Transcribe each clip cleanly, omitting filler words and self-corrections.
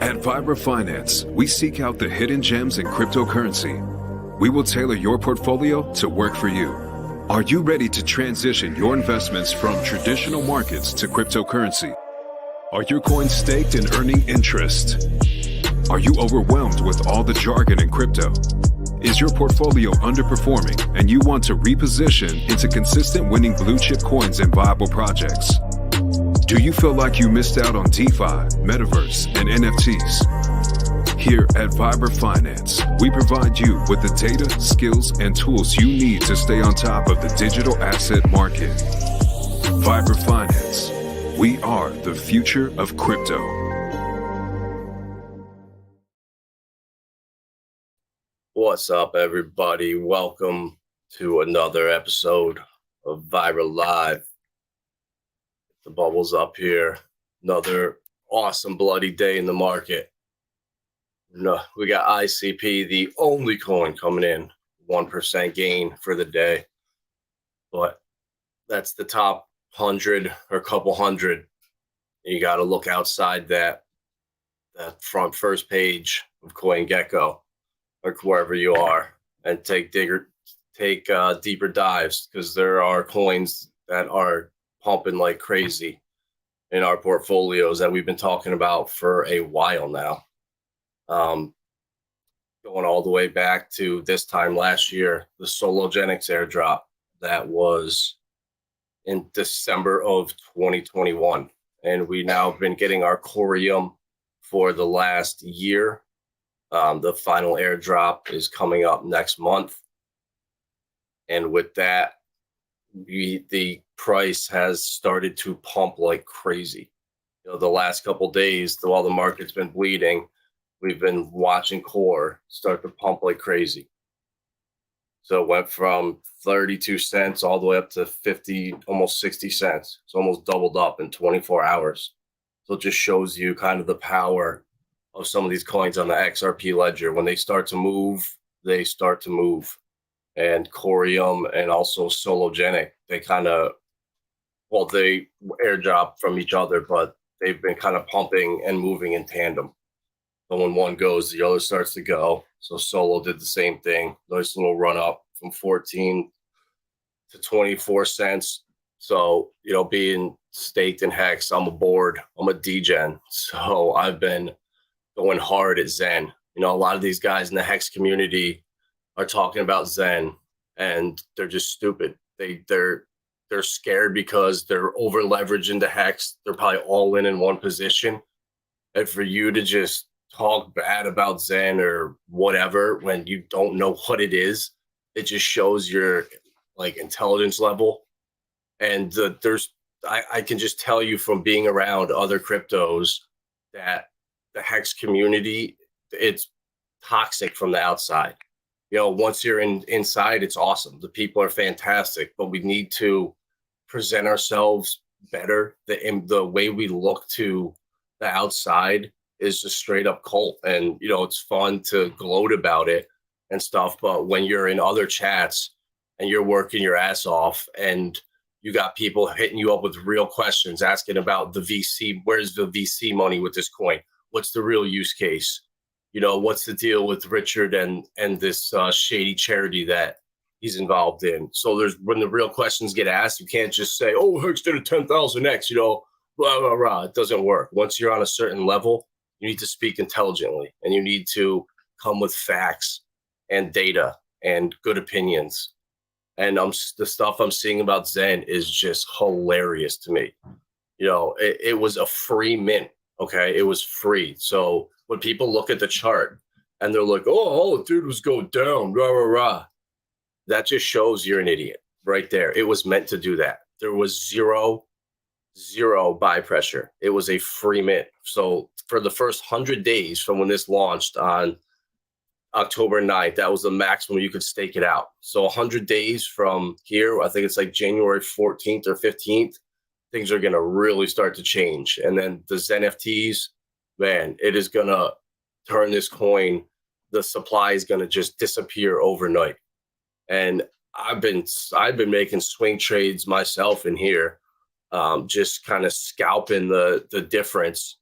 At Vibra Finance, we seek out the hidden gems in cryptocurrency. We will tailor your portfolio to work for you. Are you ready to transition your investments from traditional markets to cryptocurrency? Are your coins staked and earning interest? Are you overwhelmed with all the jargon in crypto? Is your portfolio underperforming and you want to reposition into consistent winning blue chip coins and viable projects? Do you feel like you missed out on DeFi, Metaverse, and NFTs? Here at Vibra Finance, we provide you with the data, skills, and tools you need to stay on top of the digital asset market. Vibra Finance. We are the future of crypto. What's up, everybody? Welcome to another episode of Vibra Live. The bubble's up here. Another awesome bloody day in the market. No, we got ICP, the only coin coming in, 1% gain for the day. But that's the top 100 or couple hundred. You got to look outside that front first page of CoinGecko or wherever you are and take deeper dives, because there are coins that are pumping like crazy in our portfolios that we've been talking about for a while now. Going all the way back to this time last year, the Sologenics airdrop that was in December of 2021. And we now been getting our Corium for the last year. The final airdrop is coming up next month. And with that, the price has started to pump like crazy. You know, the last couple days, while the market's been bleeding, we've been watching Core start to pump like crazy. So it went from 32 cents all the way up to 50, almost 60 cents. It's almost doubled up in 24 hours. So it just shows you kind of the power of some of these coins on the XRP ledger. When they start to move, they start to move. And Corium and also Sologenic, they kind of, well, they airdrop from each other, but they've been kind of pumping and moving in tandem. So when one goes, the other starts to go. So Solo did the same thing. Nice little run up from 14 to 24 cents. So, you know, being staked in Hex, I'm aboard. I'm a degen. So I've been going hard at Zen. You know, a lot of these guys in the Hex community are talking about Zen, and they're just stupid. They're scared because they're over leveraged into Hex. They're probably all in one position. And for you to just talk bad about Zen or whatever when you don't know what it is, it just shows your like intelligence level. And I can just tell you from being around other cryptos that the Hex community, it's toxic from the outside. You know, once you're inside, it's awesome. The people are fantastic, but we need to present ourselves better. The way we look to the outside is just straight up cult. And, you know, it's fun to gloat about it and stuff. But when you're in other chats and you're working your ass off and you got people hitting you up with real questions, asking about the VC, where's the VC money with this coin? What's the real use case? You know, what's the deal with Richard and this shady charity that he's involved in? So when the real questions get asked, you can't just say, oh, Hex did a 10,000X, you know, blah, blah, blah. It doesn't work. Once you're on a certain level, you need to speak intelligently and you need to come with facts and data and good opinions. And the stuff I'm seeing about Zen is just hilarious to me. You know, it was a free mint. Okay, it was free. So when people look at the chart and they're like, oh, all it did was go down, rah, rah, rah. That just shows you're an idiot right there. It was meant to do that. There was zero buy pressure. It was a free mint. So for the first 100 days from when this launched on October 9th, that was the maximum you could stake it out. So 100 days from here, I think it's like January 14th or 15th, things are going to really start to change. And then the NFTs, man, it is going to turn this coin. The supply is going to just disappear overnight. And I've been making swing trades myself in here, just kind of scalping the difference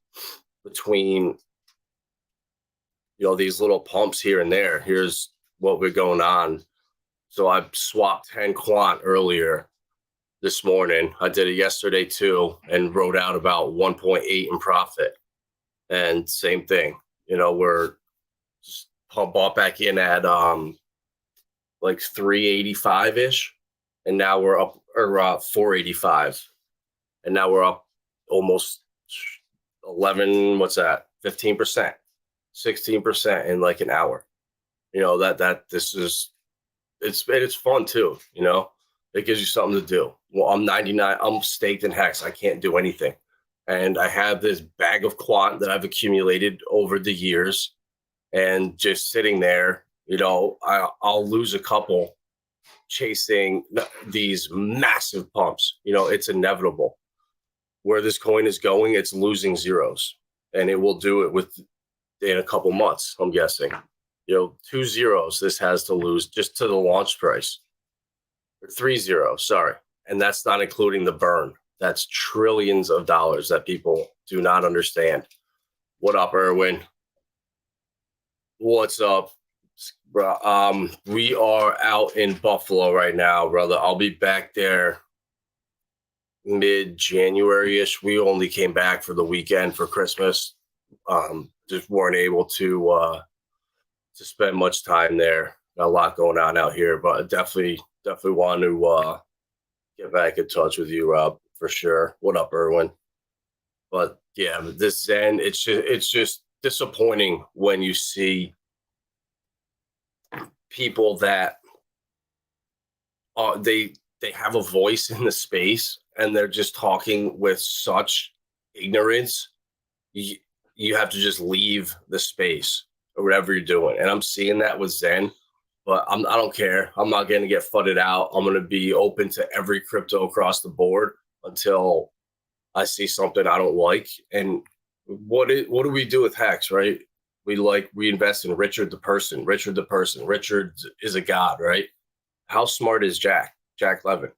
between these little pumps here and there. Here's what we're going on. So I swapped 10 quant earlier this morning. I did it yesterday too, and wrote out about 1.8 in profit. And same thing, we're just bought back in at like 385 ish, and now we're up, or 485, and now we're up almost 11. What's that? 15%, 16% in like an hour. It's fun too. It gives you something to do. Well, I'm 99. I'm staked in Hex. I can't do anything. And I have this bag of quant that I've accumulated over the years, and just sitting there, I'll lose a couple chasing these massive pumps. It's inevitable. Where this coin is going, it's losing zeros, and it will do it in a couple months, I'm guessing. 2 zeros this has to lose just to the launch price. Or 3 zeros, sorry. And that's not including the burn. That's trillions of dollars that people do not understand. What up, Erwin? What's up? We are out in Buffalo right now, brother. I'll be back there mid-January-ish. We only came back for the weekend for Christmas. Just weren't able to spend much time there. Got a lot going on out here, but definitely want to get back in touch with you, Rob, for sure. What up, Erwin? But yeah, this Zen, it's just disappointing when you see people that they have a voice in the space, and they're just talking with such ignorance. You have to just leave the space or whatever you're doing. And I'm seeing that with Zen, but I don't care. I'm not going to get fudded out. I'm going to be open to every crypto across the board until I see something I don't like. And what do we do with Hex, right? We invest in Richard the person. Richard is a god, right? How smart is Jack Levin?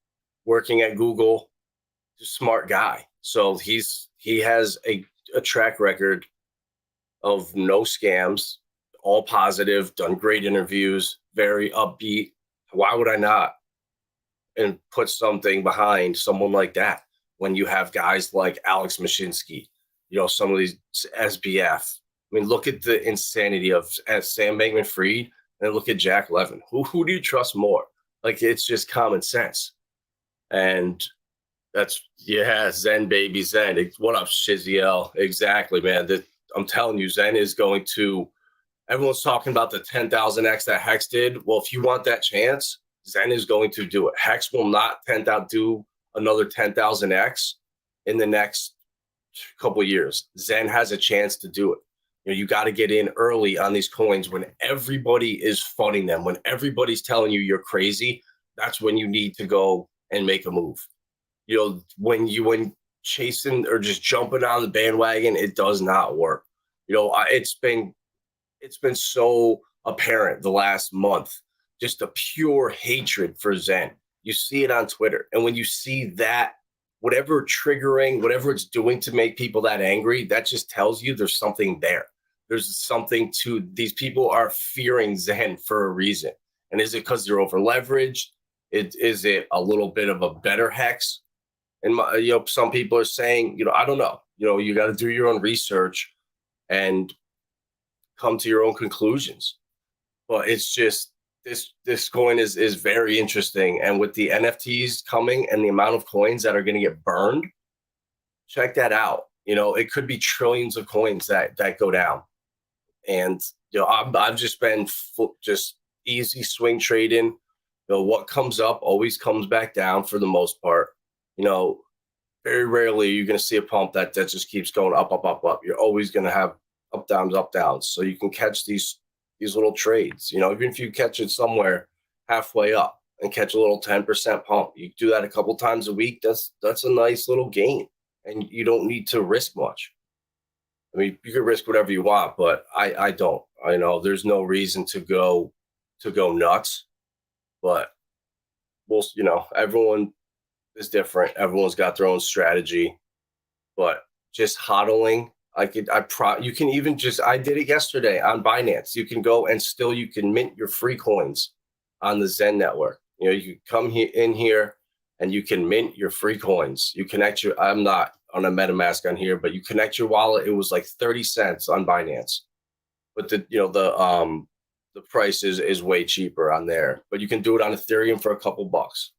Working at Google, smart guy. So he has a track record of no scams, all positive, done great interviews, very upbeat. Why would I not and put something behind someone like that when you have guys like Alex Mashinsky, some of these SBF? I mean, look at the insanity of Sam Bankman-Fried, and look at Jack Levin. Who do you trust more? Like, it's just common sense. And Zen, baby, Zen. What up, Shiziel? Exactly, man. I'm telling you, Zen is going to, everyone's talking about the 10,000x that Hex did. Well, if you want that chance, Zen is going to do it. Hex will not do another 10,000x in the next couple of years. Zen has a chance to do it. You got to get in early on these coins when everybody is funding them, when everybody's telling you you're crazy. That's when you need to go and make a move. When chasing or just jumping on the bandwagon, it does not work. It's been so apparent the last month, just a pure hatred for Zen. You see it on Twitter. And when you see that, whatever it's doing to make people that angry, that just tells you there's something there. There's something to these people are fearing Zen for a reason. And is it because they're over leveraged? Is it a little bit of a better Hex? And some people are saying, I don't know. You got to do your own research and come to your own conclusions. But it's just this coin is very interesting. And with the NFTs coming and the amount of coins that are going to get burned, check that out. It could be trillions of coins that go down. And I've just been just easy swing trading. What comes up always comes back down for the most part. Very rarely you're going to see a pump that just keeps going up, up, up, up. You're always going to have up, downs. So you can catch these little trades. Even if you catch it somewhere halfway up and catch a little 10% pump, you do that a couple times a week. That's a nice little gain, and you don't need to risk much. I mean, you can risk whatever you want, but I don't. I know there's no reason to go nuts, but everyone is different. Everyone's got their own strategy, but just hodling, You can even just, I did it yesterday on Binance. You can go and still, you can mint your free coins on the Zen network. You know, you come in here and you can mint your free coins. You connect your, I'm not on a MetaMask on here, but you connect your wallet. It was like 30 cents on Binance, but the price is way cheaper on there, but you can do it on Ethereum for a couple bucks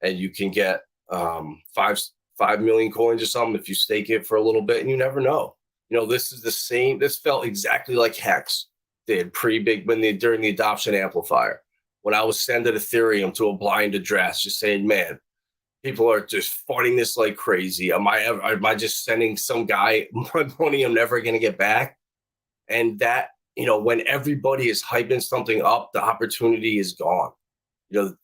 and you can get 5 million coins or something if you stake it for a little bit, and you never know. You know, this is the same. This felt exactly like Hex did during the adoption amplifier, when I was sending Ethereum to a blind address, just saying, man, people are just funding this like crazy. Am I just sending some guy money I'm never going to get back? And that, you know, when everybody is hyping something up, the opportunity is gone. You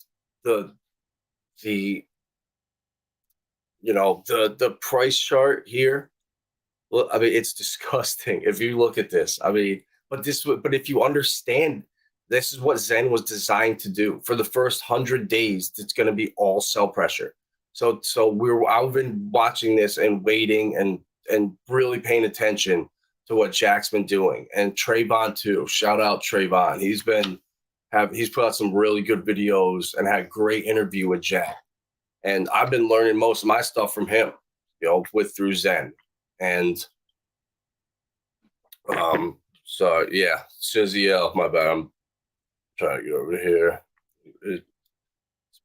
know, the price chart here, well, I mean, it's disgusting if you look at this. I mean, but if you understand, this is what Zen was designed to do. For the first 100 days, it's going to be all sell pressure. So I've been watching this and waiting and really paying attention to what Jack's been doing, and Trayvon too. Shout out Trayvon. He's put out some really good videos and had a great interview with Jack. And I've been learning most of my stuff from him, you know, through Zen. And so yeah, Shiziel, my bad. I'm trying to get over here. It's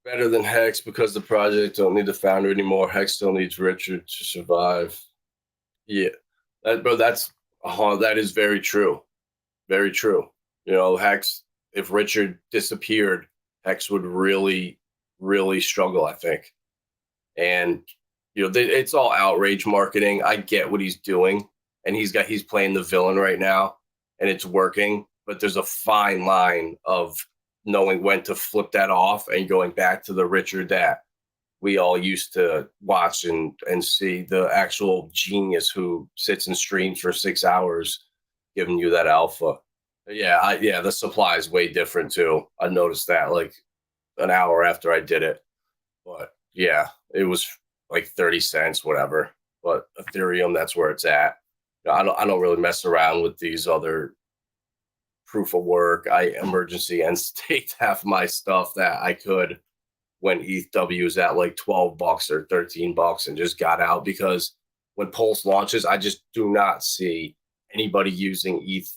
better than Hex because the project don't need the founder anymore. Hex still needs Richard to survive. Yeah, that is very true. Very true. You know, Hex, if Richard disappeared, Hex would really, really struggle, I think. And, you know, it's all outrage marketing. I get what he's doing, and he's playing the villain right now, and it's working. But there's a fine line of knowing when to flip that off and going back to the Richard that we all used to watch and see, the actual genius who sits and streams for 6 hours giving you that alpha. Yeah, the supply is way different too. I noticed that like an hour after I did it. But yeah, it was like 30 cents, whatever. But Ethereum, that's where it's at. I don't really mess around with these other proof of work. I emergency and staked half my stuff that I could when ETH was at like $12 or $13 and just got out, because when Pulse launches, I just do not see anybody using ETH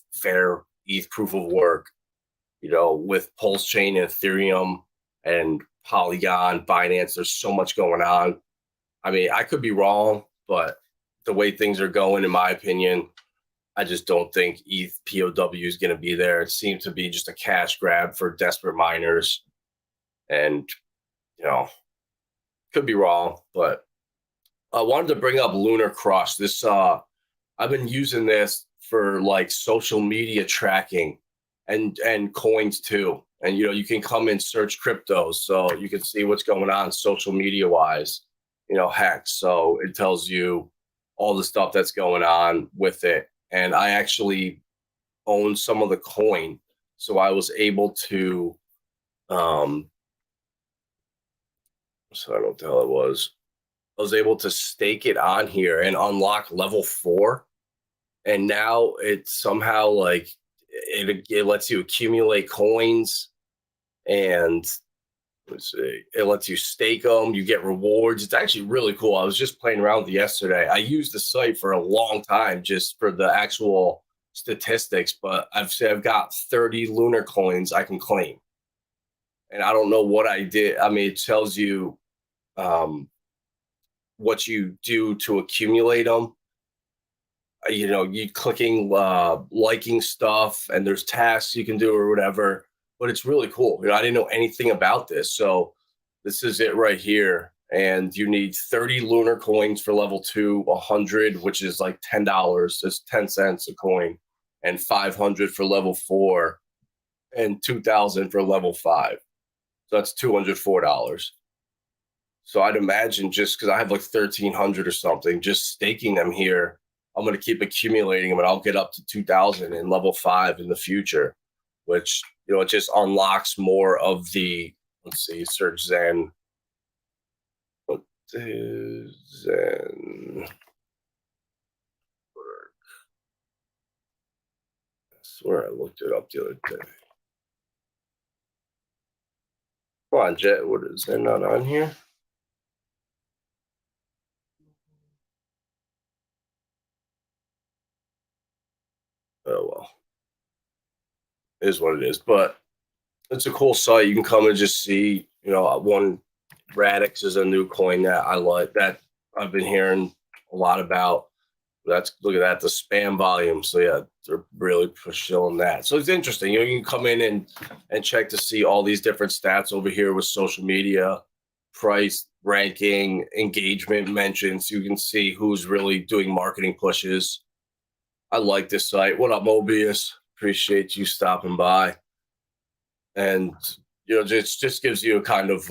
proof of work, you know, with Pulse Chain and Ethereum and Polygon, Binance. There's so much going on. I mean, I could be wrong, but the way things are going, in my opinion, I just don't think ETH POW is going to be there. It seems to be just a cash grab for desperate miners. And, you know, could be wrong, but I wanted to bring up Lunar Cross. This, I've been using this for like social media tracking and coins too. And, you know, you can come and search cryptos so you can see what's going on social media wise, you know, Hex. So it tells you all the stuff that's going on with it. And I actually own some of the coin. So I was able to, so I don't know what the hell it was. I was able to stake it on here and unlock level 4. And now it somehow like it lets you accumulate coins, and let's see, it lets you stake them. You get rewards. It's actually really cool. I was just playing around with it yesterday. I used the site for a long time just for the actual statistics, but I've got 30 lunar coins I can claim. And I don't know what I did. I mean, it tells you what you do to accumulate them. You know, you clicking, liking stuff, and there's tasks you can do or whatever. But it's really cool. You know, I didn't know anything about this. So this is it right here. And you need 30 lunar coins for level 2, 100, which is like $10. That's 10 cents a coin, and 500 for level 4, and 2,000 for level 5. So that's $204. So I'd imagine, just because I have like 1,300 or something, just staking them here, I'm going to keep accumulating them, and I'll get up to 2,000 in level 5 in the future, which, you know, it just unlocks more of the, let's see, search Zen. Zen. swear I looked it up the other day. Come on, Jet. What is that not on here? Oh well, it is what it is. But it's a cool site. You can come and just see. One Radix is a new coin that I like that I've been hearing a lot about. Look at that, the spam volume. So yeah, they're really pushing that. So it's interesting. You can come in and check to see all these different stats over here with social media, price, ranking, engagement mentions. You can see who's really doing marketing pushes. I like this site. What up, Mobius? Appreciate you stopping by. And just gives you a kind of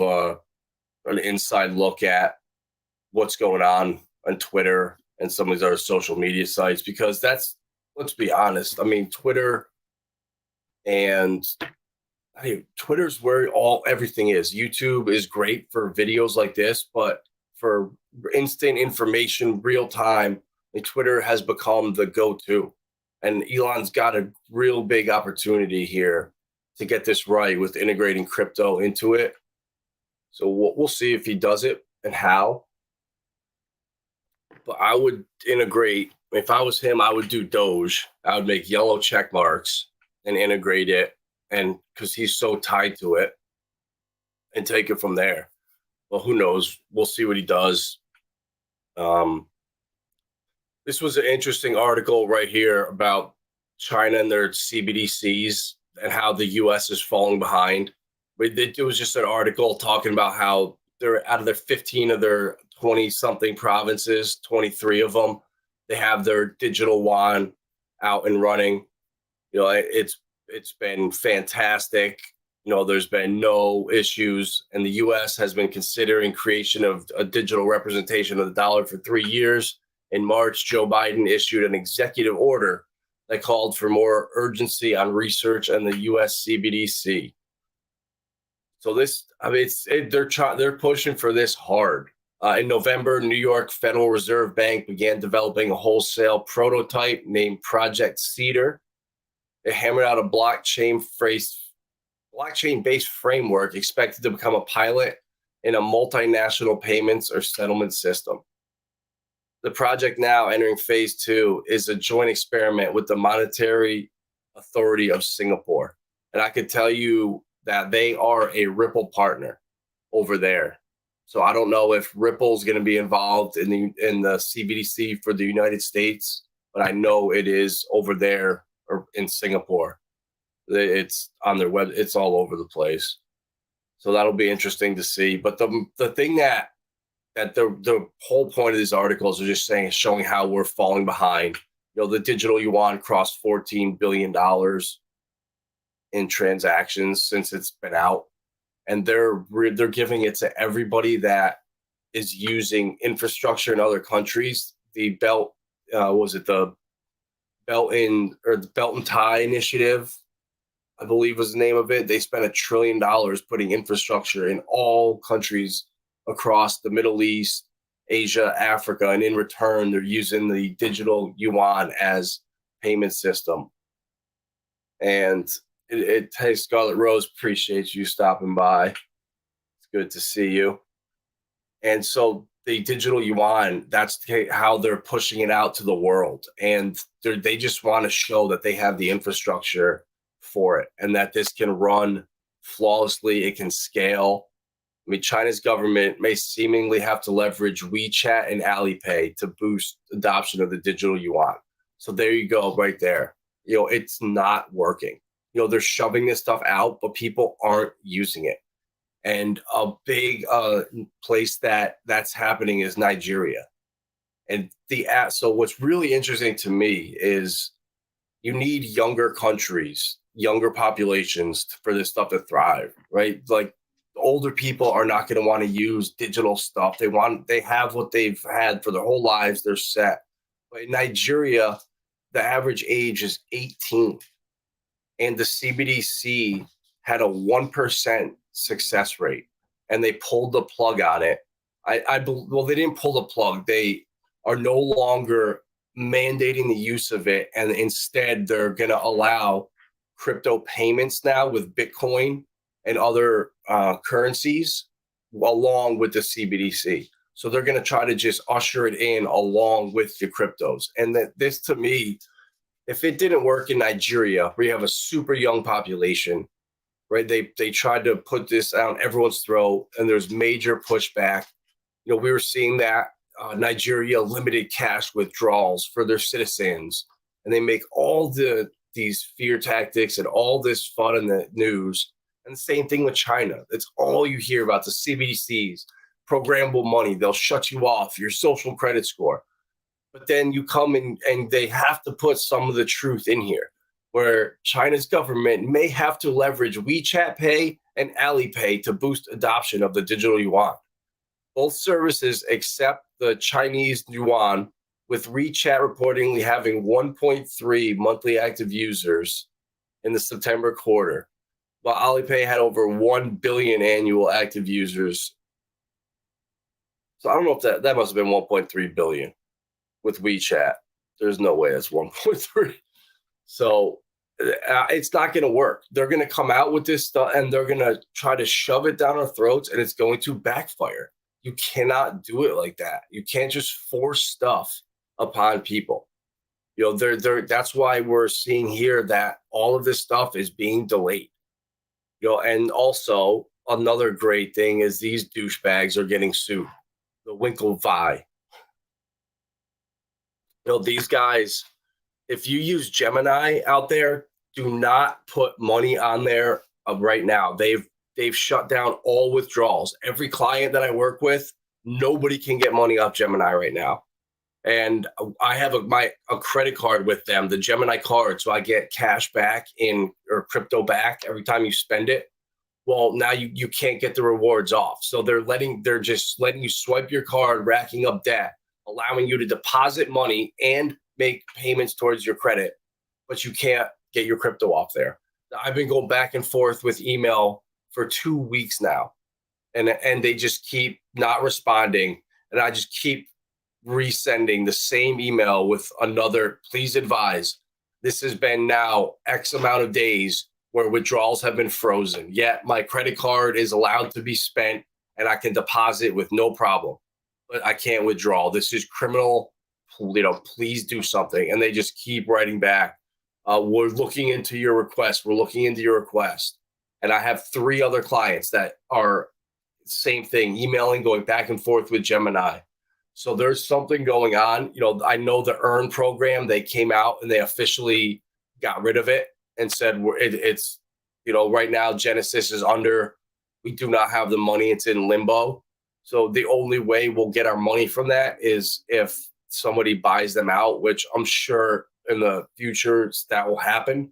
an inside look at what's going on Twitter and some of these other social media sites, because let's be honest. I mean, Twitter's where everything is. YouTube is great for videos like this, but for instant information, real time, Twitter has become the go-to. And Elon's got a real big opportunity here to get this right with integrating crypto into it. So we'll see if he does it and how. But I would integrate, if I was him, I would do Doge. I would make yellow check marks and integrate it, and because he's so tied to it, and take it from there. Well, who knows? We'll see what he does. This was an interesting article right here about China and their CBDCs and how the U.S. is falling behind. It was just an article talking about how they're out of their 15 of their 20-something provinces, 23 of them, they have their digital yuan out and running. It's been fantastic. There's been no issues, and the U.S. has been considering creation of a digital representation of the dollar for 3 years. In March, Joe Biden issued an executive order that called for more urgency on research on the U.S. CBDC. So they're pushing for this hard. In November, New York Federal Reserve Bank began developing a wholesale prototype named Project Cedar. It hammered out a blockchain-based framework expected to become a pilot in a multinational payments or settlement system. The project, now entering phase 2, is a joint experiment with the Monetary Authority of Singapore. And I could tell you that they are a Ripple partner over there. So I don't know if Ripple's going to be involved in the CBDC for the United States, but I know it is over there or in Singapore. It's on their web. It's all over the place. So that'll be interesting to see. But the thing that the whole point of these articles are just showing how we're falling behind. The digital yuan crossed $14 billion in transactions since it's been out. And they're giving it to everybody that is using infrastructure in other countries. The Belt and Tie Initiative, I believe was the name of it. They spent $1 trillion putting infrastructure in all countries across the Middle East, Asia, Africa, and in return, they're using the digital yuan as payment system. And hey, Scarlet Rose, appreciate you stopping by. It's good to see you. And so the digital yuan, that's how they're pushing it out to the world. And they just want to show that they have the infrastructure for it and that this can run flawlessly. It can scale. I mean, China's government may seemingly have to leverage WeChat and Alipay to boost adoption of the digital yuan. So there you go, right there. It's not working. They're shoving this stuff out, but people aren't using it. And a big place that's happening is Nigeria. And so what's really interesting to me is you need younger countries, younger populations for this stuff to thrive, right? Like older people are not going to want to use digital stuff. They have what they've had for their whole lives. They're set. But in Nigeria, the average age is 18. And the CBDC had a 1% success rate, and they pulled the plug on it. Well, they didn't pull the plug. They are no longer mandating the use of it, and instead they're going to allow crypto payments now with Bitcoin and other currencies along with the CBDC. So they're going to try to just usher it in along with the cryptos. And that this, to me, if it didn't work in Nigeria, where you have a super young population, right? They tried to put this down everyone's throat, and there's major pushback. We were seeing that Nigeria limited cash withdrawals for their citizens, and they make all these fear tactics and all this fun in the news. And the same thing with China. That's all you hear about, the CBDCs, programmable money. They'll shut you off, your social credit score. But then you come in and they have to put some of the truth in here, where China's government may have to leverage WeChat Pay and Alipay to boost adoption of the digital yuan. Both services accept the Chinese yuan, with WeChat reportedly having 1.3 monthly active users in the September quarter, while Alipay had over 1 billion annual active users. So I don't know if that must have been 1.3 billion with WeChat. There's no way that's 1.3. So it's not going to work. They're going to come out with this stuff and they're going to try to shove it down our throats, and it's going to backfire. You cannot do it like that. You can't just force stuff upon people. That's why we're seeing here that all of this stuff is being delayed. And also another great thing is these douchebags are getting sued. The Winklevi. These guys, if you use Gemini out there, do not put money on there right now. They've shut down all withdrawals. Every client that I work with, nobody can get money off Gemini right now. And I have a credit card with them, the Gemini card, so I get cash back or crypto back every time you spend it. Well, now you can't get the rewards off. So they're just letting you swipe your card, racking up debt, allowing you to deposit money and make payments towards your credit, but you can't get your crypto off there. I've been going back and forth with email for 2 weeks now, and they just keep not responding, and I just keep resending the same email with another, please advise. This has been now X amount of days where withdrawals have been frozen, yet my credit card is allowed to be spent and I can deposit with no problem, but I can't withdraw. This is criminal. Please do something. And they just keep writing back. We're looking into your request. We're looking into your request. And I have 3 other clients that are same thing, emailing, going back and forth with Gemini. So there's something going on. I know the Earn program, they came out and they officially got rid of it and said it's right now Genesis is under. We do not have the money. It's in limbo. So the only way we'll get our money from that is if somebody buys them out, which I'm sure in the future that will happen.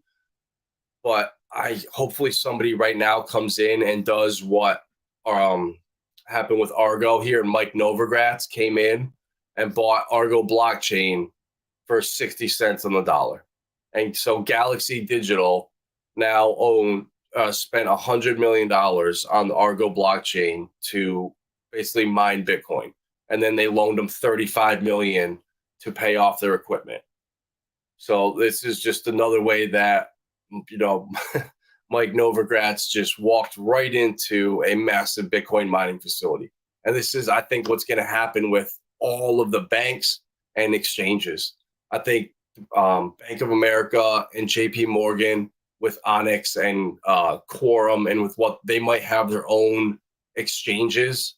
But hopefully somebody right now comes in and does what happened with Argo here. Mike Novogratz came in and bought Argo blockchain for 60 cents on the dollar. And so Galaxy Digital now spent $100 million on the Argo blockchain to basically mine Bitcoin. And then they loaned them $35 million to pay off their equipment. So this is just another way that, Mike Novogratz just walked right into a massive Bitcoin mining facility. And this is, I think, what's going to happen with all of the banks and exchanges. I think Bank of America and JP Morgan with Onyx and Quorum, and with what they might have their own exchanges.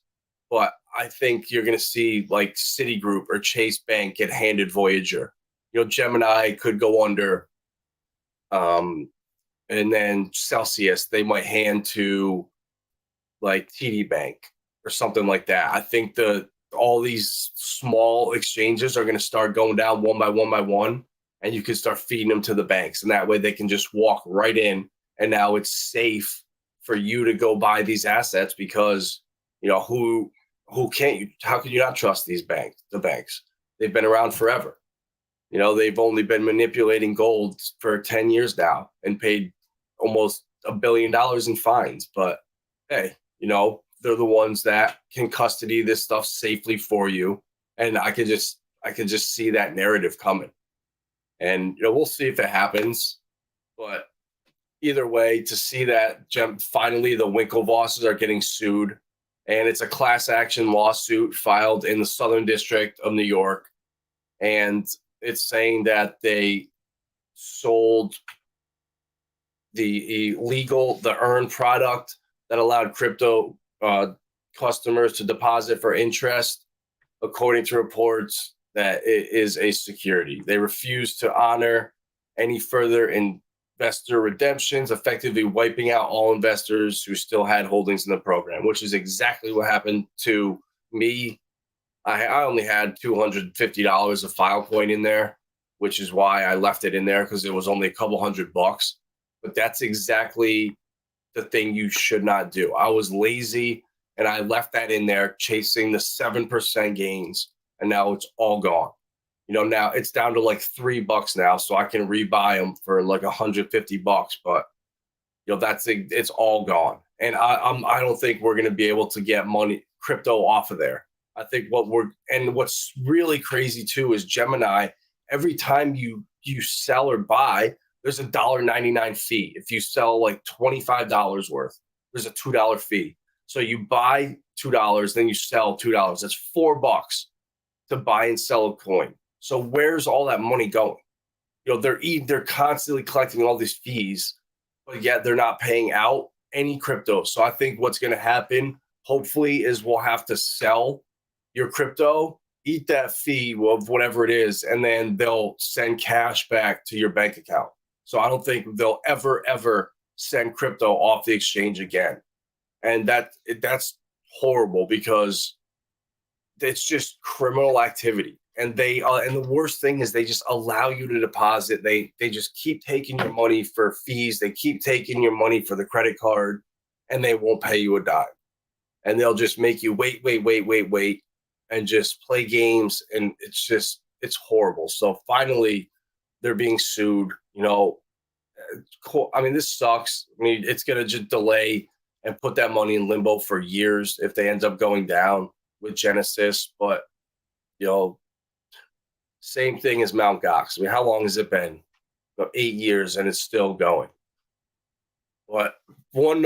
But I think you're going to see like Citigroup or Chase Bank get handed Voyager. Gemini could go under. And then Celsius, they might hand to like TD Bank or something like that. I think all these small exchanges are going to start going down one by one, and you can start feeding them to the banks. And that way they can just walk right in. And now it's safe for you to go buy these assets because, who can't you? How can you not trust these banks? The banks, they've been around forever. They've only been manipulating gold for 10 years now and paid almost $1 billion in fines. But hey, they're the ones that can custody this stuff safely for you. And I I can just see that narrative coming. And we'll see if it happens. But either way, to see that finally the Winklevosses are getting sued, and it's a class action lawsuit filed in the Southern District of New York, and it's saying that they sold the earn product that allowed crypto customers to deposit for interest, according to reports, that it is a security. They refuse to honor any further investor redemptions, effectively wiping out all investors who still had holdings in the program, which is exactly what happened to me. I only had $250 of Filecoin in there, which is why I left it in there, because it was only a couple $100. But that's exactly the thing you should not do. I was lazy and I left that in there chasing the 7% gains, and now it's all gone. Now it's down to like $3 now, so I can rebuy them for like $150. But it's all gone, and I don't think we're going to be able to get crypto off of there. I think what's really crazy too is Gemini. Every time you sell or buy, there's a $1.99 fee. If you sell like $25 worth, there's a $2 fee. So you buy $2, then you sell $2. That's $4 to buy and sell a coin. So where's all that money going? They're constantly collecting all these fees, but yet they're not paying out any crypto. So I think what's going to happen, hopefully, is we'll have to sell your crypto, eat that fee of whatever it is, and then they'll send cash back to your bank account. So I don't think they'll ever send crypto off the exchange again. And that's horrible, because it's just criminal activity. And and the worst thing is they just allow you to deposit. They just keep taking your money for fees. They keep taking your money for the credit card, and they won't pay you a dime. And they'll just make you wait, and just play games. And it's horrible. So finally, they're being sued. I mean, this sucks. I mean, it's going to just delay and put that money in limbo for years if they end up going down with Genesis. But, same thing as Mt. Gox. I mean, how long has it been? About 8 years, and it's still going. But one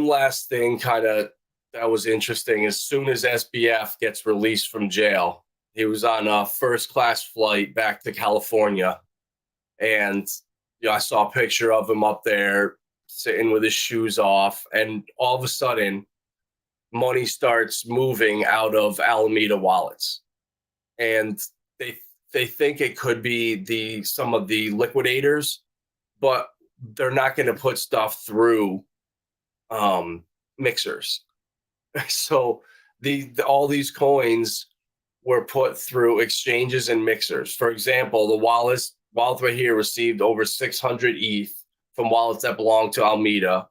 last thing that was interesting. As soon as SBF gets released from jail, he was on a first-class flight back to California. And I saw a picture of him up there sitting with his shoes off. And all of a sudden, money starts moving out of Alameda wallets. And they think it could be some of the liquidators, but they're not going to put stuff through mixers. So all these coins were put through exchanges and mixers. For example, the wallet right here received over 600 ETH from wallets that belong to Alameda,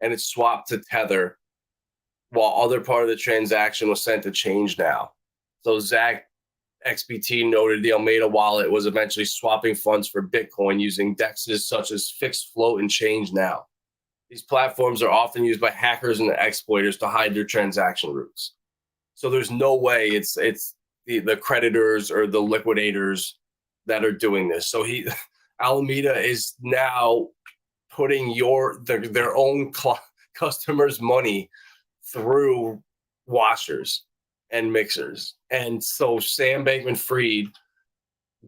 and it's swapped to Tether, while other part of the transaction was sent to Change Now. So Zach XBT noted the Alameda wallet was eventually swapping funds for Bitcoin using dexes such as Fixed Float and Change Now. These platforms are often used by hackers and exploiters to hide their transaction routes. So there's no way it's the creditors or the liquidators that are doing this. So Alameda is now putting their own customers' money through washers and mixers. And so Sam Bankman-Fried,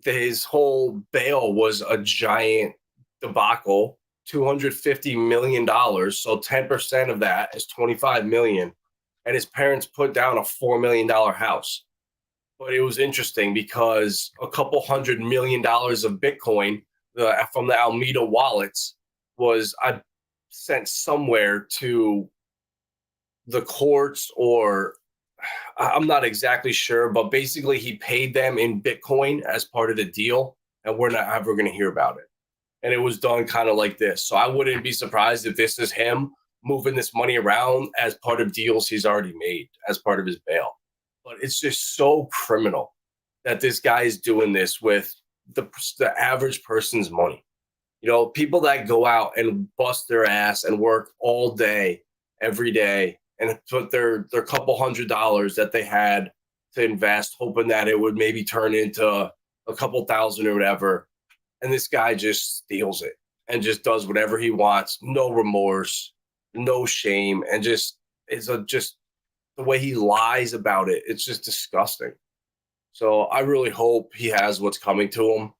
his whole bail was a giant debacle, $250 million. So 10% of that is $25 million. And his parents put down a $4 million house. But it was interesting because a couple $100 million of Bitcoin from the Alameda wallets was sent somewhere to the courts, or I'm not exactly sure, but basically he paid them in Bitcoin as part of the deal, and we're not ever going to hear about it. And it was done kind of like this. So I wouldn't be surprised if this is him moving this money around as part of deals he's already made as part of his bail. But it's just so criminal that this guy is doing this with the average person's money. People that go out and bust their ass and work all day, every day, and put their couple $100 that they had to invest, hoping that it would maybe turn into a couple thousand or whatever. And this guy just steals it and just does whatever he wants, no remorse, no shame, and just the way he lies about it. It's just disgusting. So I really hope he has what's coming to him.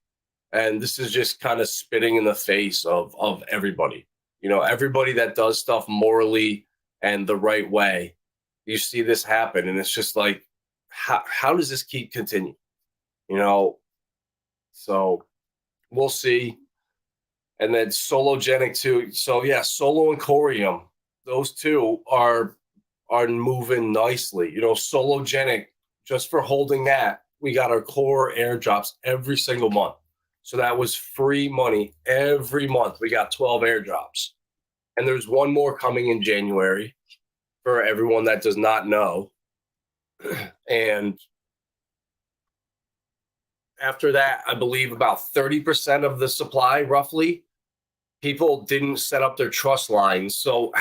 And this is just kind of spitting in the face of everybody. You know, everybody that does stuff morally and the right way. You see this happen, and it's just like, how does this keep continuing? You know, so we'll see. And then Sologenic too. So yeah, Solo and Corium, those two are moving nicely. You know, Sologenic, just for holding that, we got our core airdrops every single month. So that was free money every month. We got 12 airdrops. And there's one more coming in January for everyone that does not know. And after that, I believe about 30% of the supply, roughly, people didn't set up their trust lines. So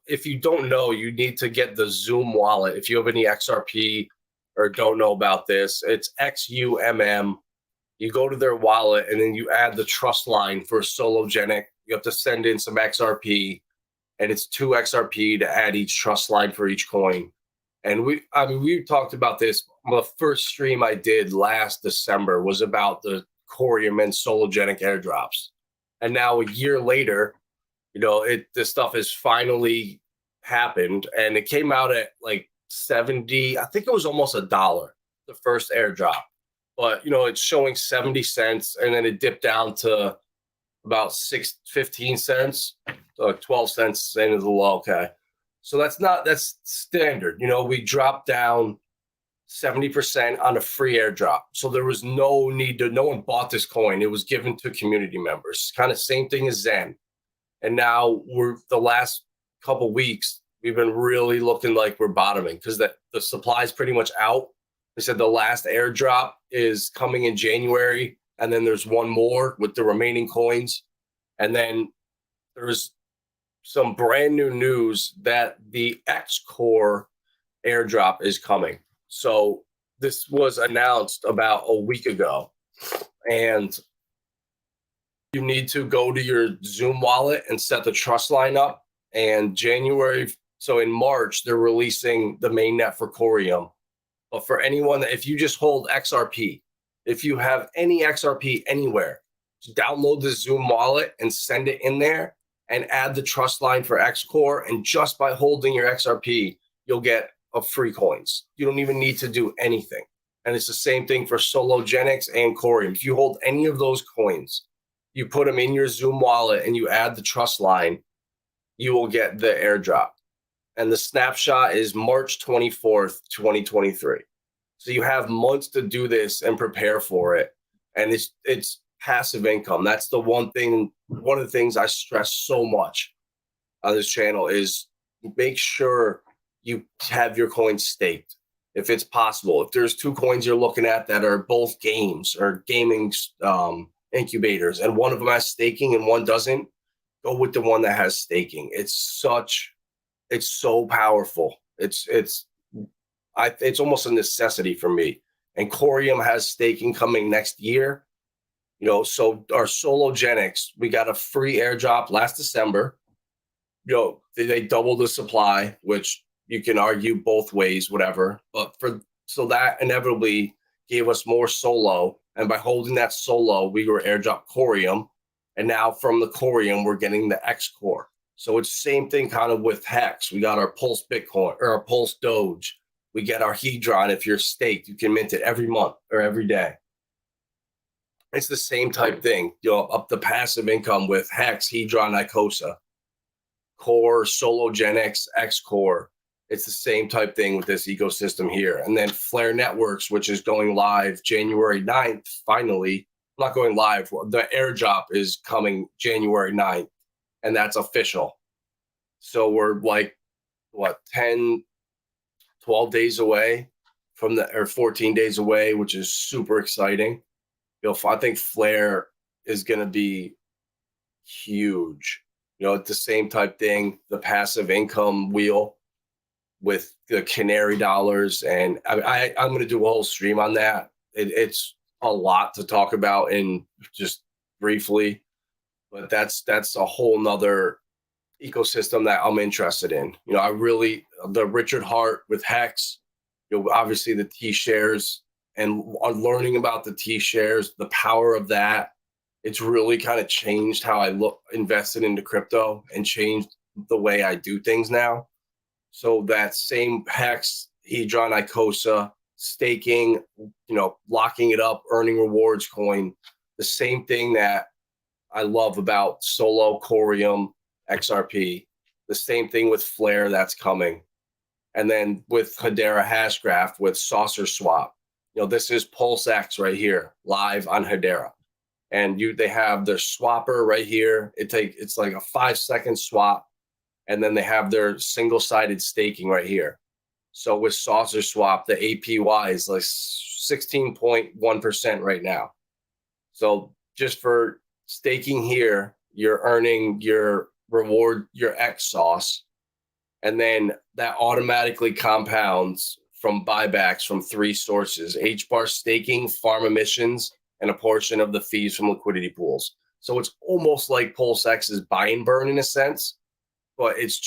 if you don't know, you need to get the Zoom wallet. If you have any XRP or don't know about this, it's XUMM. You go to their wallet and then you add the trust line for Sologenic. You have to send in some XRP, and it's 2 XRP to add each trust line for each coin. And we talked about this. The first stream I did last December was about the Corium and Sologenic airdrops. And now a year later, you know, this stuff has finally happened, and it came out at like 70. I think it was almost $1, the first airdrop. But, you know, it's showing 70 cents, and then it dipped down to about 15 cents, so 12 cents into the low. Okay. So that's standard. You know, we dropped down 70% on a free airdrop. So there was no one bought this coin. It was given to community members. Kind of same thing as Zen. And now the last couple weeks, we've been really looking like we're bottoming because the supply is pretty much out. They said the last airdrop is coming in January, and then there's one more with the remaining coins. And then there's some brand new news that the X Core airdrop is coming. So this was announced about a week ago, and you need to go to your Zoom wallet and set the trust line up. And so in March, they're releasing the mainnet for Corium. But for anyone if you just hold XRP, if you have any XRP anywhere, just download the Zoom wallet and send it in there and add the trust line for XCore. And just by holding your XRP, you'll get a free coins. You don't even need to do anything. And it's the same thing for Sologenics and Corium. If you hold any of those coins, you put them in your Zoom wallet and you add the trust line, you will get the airdrop. And the snapshot is March 24th, 2023. So you have months to do this and prepare for it. And it's passive income. That's the one of the things I stress so much on this channel is make sure you have your coins staked if it's possible. If there's 2 coins you're looking at that are both games or gaming incubators, and one of them has staking and one doesn't, go with the one that has staking. It's so powerful. It's almost a necessity for me. And Corium has staking coming next year. You know, so our Sologenics, we got a free airdrop last December. You know, they doubled the supply, which you can argue both ways, whatever. But so that inevitably gave us more Solo. And by holding that Solo, we were airdrop Corium. And now from the Corium, we're getting the X Core. So it's the same thing kind of with Hex. We got our Pulse Bitcoin or our Pulse Doge. We get our Hedron. If you're staked, you can mint it every month or every day. It's the same type thing. You know, up the passive income with Hex, Hedron, Icosa, Core, Sologenics, X Core. It's the same type thing with this ecosystem here. And then Flare Networks, which is going live January 9th, finally. Not going live. The airdrop is coming January 9th. And that's official. So we're like, 12 days away from or 14 days away, which is super exciting. You know, I think Flare is going to be huge. You know, it's the same type thing, the passive income wheel. with the canary dollars. And I'm going to do a whole stream on that. It's a lot to talk about in just briefly, but that's a whole nother ecosystem that I'm interested in. The Richard Hart with Hex, obviously the T shares, and learning about the T shares, the power of that. It's really kind of changed how I invested into crypto and changed the way I do things now. So that same Hex, Hedron, Icosa, staking, locking it up, earning rewards coin, the same thing that I love about Solo, Corium, XRP, the same thing with Flare that's coming. And then with Hedera Hashgraph, with Saucer Swap, this is Pulse X right here, live on Hedera. And they have their swapper right here. It's like a 5-second swap. And then they have their single-sided staking right here. So with Saucer Swap, the APY is like 16.1% right now. So just for staking here, you're earning your reward, your X sauce, and then that automatically compounds from buybacks from 3 sources: HBAR staking, farm emissions, and a portion of the fees from liquidity pools. So it's almost like Pulse X's buy and burn in a sense, but it's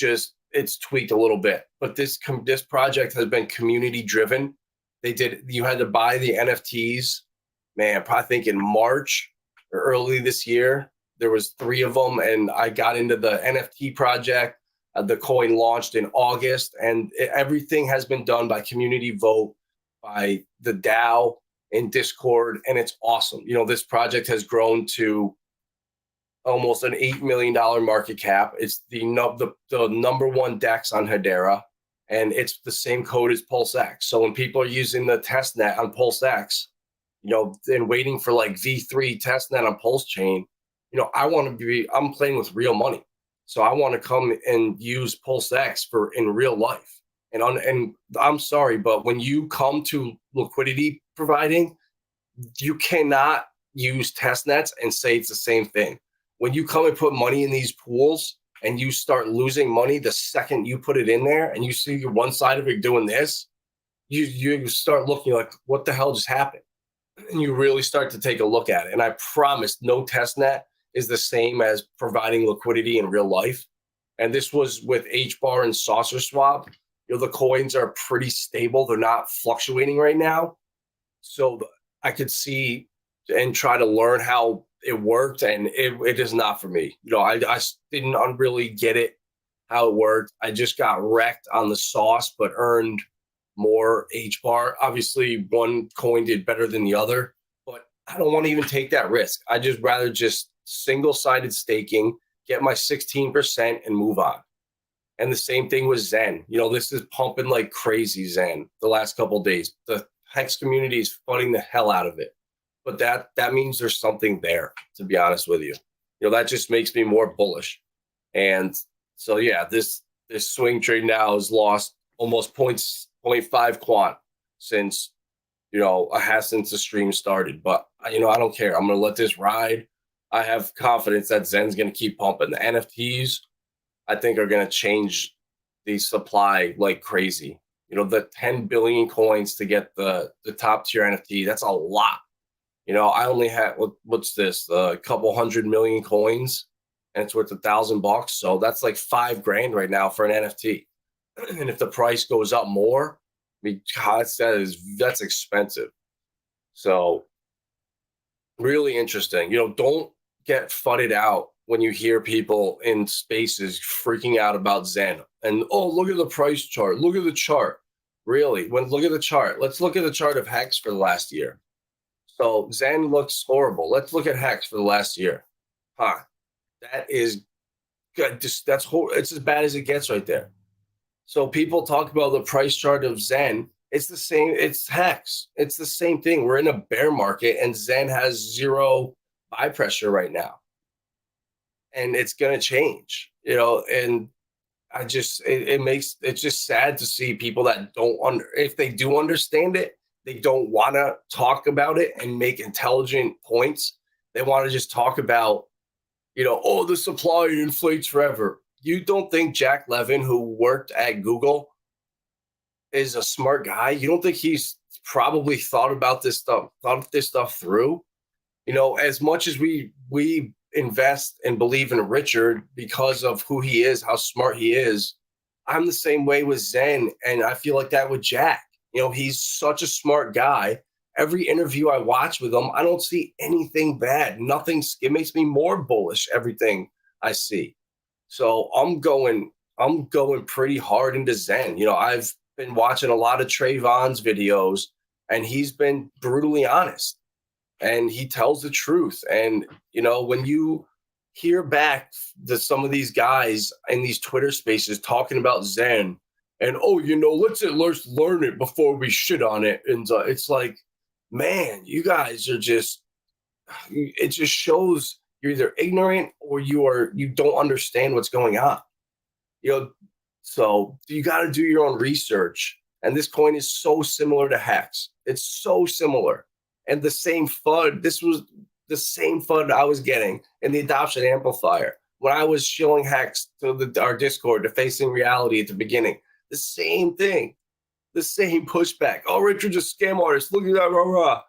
tweaked a little bit. But this project has been community driven. You had to buy the NFTs, man, probably think in March or early this year. There was 3 of them, and I got into the NFT project. The coin launched in August, and everything has been done by community vote, by the DAO in Discord, and it's awesome. This project has grown to almost an $8 million market cap. It's the number 1 DEX on Hedera, and it's the same code as Pulse X. So when people are using the testnet on Pulse X, and waiting for like V3 testnet on Pulse Chain, I'm playing with real money. So I want to come and use Pulse X in real life. And I'm sorry, but when you come to liquidity providing, you cannot use testnets and say it's the same thing. When you come and put money in these pools and you start losing money the second you put it in there, and you see one side of it doing this, you start looking like, what the hell just happened? And you really start to take a look at it. And I promise no testnet is the same as providing liquidity in real life. And this was with HBAR and Saucer Swap. The coins are pretty stable. They're not fluctuating right now. So I could see and try to learn how it worked, and it is not for me. I didn't really get it, how it worked. I just got wrecked on the sauce, but earned more HBAR. Obviously, one coin did better than the other, but I don't want to even take that risk. I just rather single-sided staking, get my 16% and move on. And the same thing with Zen. This is pumping like crazy, Zen, the last couple of days. The Hex community is funding the hell out of it. But that means there's something there, to be honest with you. That just makes me more bullish. And so, yeah, this swing trade now has lost almost 0.5 quant since the stream started. But I don't care. I'm going to let this ride. I have confidence that Zen's going to keep pumping. The NFTs, I think, are going to change the supply like crazy. The 10 billion coins to get the top tier NFT, that's a lot. I only have, what's this, a couple 100 million coins, and it's worth $1,000. So that's like $5,000 right now for an NFT. And if the price goes up more, that's expensive. So really interesting. Don't get fudded out when you hear people in spaces freaking out about Zen and, oh, look at the price chart. Look at the chart. Really? Look at the chart. Let's look at the chart of Hex for the last year. So Zen looks horrible. Let's look at Hex for the last year. That is good. It's as bad as it gets right there. So people talk about the price chart of Zen. It's the same. It's Hex. It's the same thing. We're in a bear market, and Zen has 0 buy pressure right now, and it's going to change. And it's just sad to see people that if they do understand it, they don't want to talk about it and make intelligent points. They want to just talk about, the supply inflates forever. You don't think Jack Levin, who worked at Google, is a smart guy? You don't think he's probably thought this stuff through? As much as we invest and believe in Richard because of who he is, how smart he is, I'm the same way with Zen, and I feel like that with Jack. He's such a smart guy. Every interview I watch with him, I don't see anything bad. Nothing. It makes me more bullish. Everything I see. So I'm going pretty hard into Zen. I've been watching a lot of Trayvon's videos, and he's been brutally honest, and he tells the truth. And when you hear back some of these guys in these Twitter spaces talking about Zen, and let's at least learn it before we shit on it, and it's like, man, you guys are just. It just shows you're either ignorant or you don't understand what's going on. So you got to do your own research. And this coin is so similar to Hex. It's so similar. And the same FUD, this was the same FUD I was getting in the adoption amplifier when I was shilling Hex to our Discord to Facing Reality at the beginning. The same thing, the same pushback. Oh, Richard's a scam artist. Look at that, rah, rah.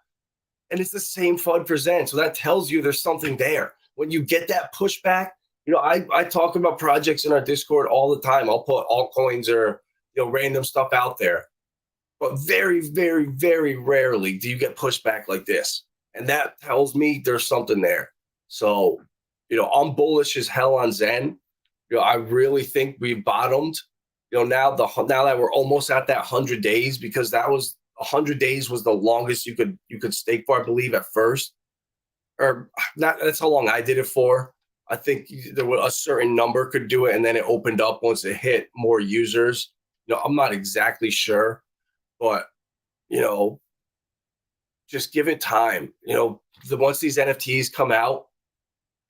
And it's the same FUD for Zen. So that tells you there's something there. When you get that pushback, I talk about projects in our Discord all the time. I'll put altcoins or random stuff out there. But very, very, very rarely do you get pushback like this. And that tells me there's something there. So, I'm bullish as hell on Zen. I really think we bottomed. Now that we're almost at that 100 days, because that was 100 days was the longest you could stake for, I believe, at first. Or not, that's how long I did it for. I think there was a certain number could do it, and then it opened up once it hit more users. I'm not exactly sure, but just give it time. Once these NFTs come out